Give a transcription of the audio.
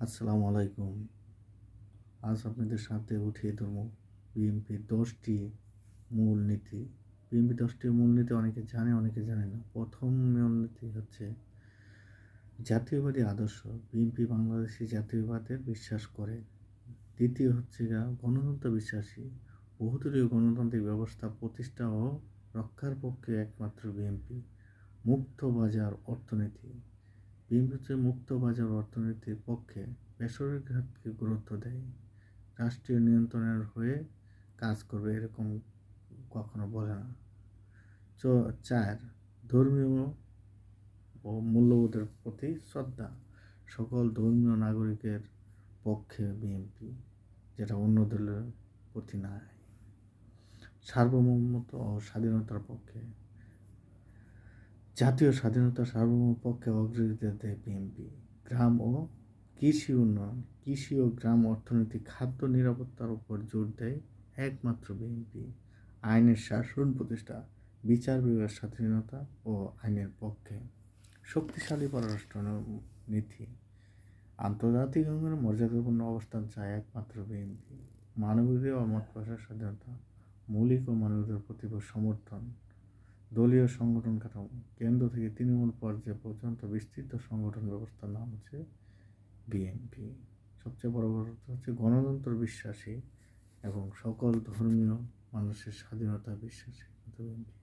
আসসালামু আলাইকুম। আজ আপনাদের সাথে উঠিয়ে ধরবো বিএনপির 10টি মূলনীতি। বিএনপির 10টি মূলনীতি অনেকে জানে, অনেকে জানে না। প্রথম মূলনীতি হচ্ছে জাতীয়বাদী আদর্শ। বিএনপি বাংলাদেশি জাতীয়বাদের বিশ্বাস করে। দ্বিতীয় হচ্ছে গণতন্ত্র বিশ্বাসী। বহুদলীয় গণতান্ত্রিক ব্যবস্থা প্রতিষ্ঠা ও রক্ষার পক্ষে একমাত্র বিএনপি। মুক্ত বাজার অর্থনীতি। বিএনপি হচ্ছে মুক্ত বাজার অর্থনীতির পক্ষে, বেসরকারি খাতকে গুরুত্ব দেয়, রাষ্ট্রীয় নিয়ন্ত্রণের হয়ে কাজ করবে এরকম কখনো বলে না। 4, ধর্মীয় ও মূল্যবোধের প্রতি শ্রদ্ধা। সকল ধর্মীয় নাগরিকের পক্ষে বিএনপি, যেটা অন্য দলের প্রতি নাই। সার্বভৌমত্ব ও স্বাধীনতার পক্ষে, জাতীয় স্বাধীনতা সার্বভৌম পক্ষে অগ্রাধিকার দেয় বিএনপি। গ্রাম ও কৃষি উন্নয়ন, কৃষি ও গ্রাম অর্থনীতি, খাদ্য নিরাপত্তার উপর জোর দেয় একমাত্র বিএনপি। আইনের শাসন প্রতিষ্ঠা, বিচার বিভাগের স্বাধীনতা ও আইনের পক্ষে। শক্তিশালী পররাষ্ট্র নীতি, আন্তর্জাতিক অঙ্গনে মর্যাদাপূর্ণ অবস্থান চায় একমাত্র বিএনপি। মানবাধিকার ও মত প্রকাশের স্বাধীনতা, মৌলিক ও মানবাধিকার প্রতি সমর্থন। দলীয় সংগঠন কাঠামো, কেন্দ্র থেকে তৃণমূল পর্যায় পর্যন্ত বিস্তৃত সংগঠন ব্যবস্থার নাম হচ্ছে বিএনপি। সবচেয়ে বড় কথা হচ্ছে গণতন্ত্র বিশ্বাসী এবং সকল ধর্মীয় মানুষের স্বাধীনতা বিশ্বাসী বিএনপি।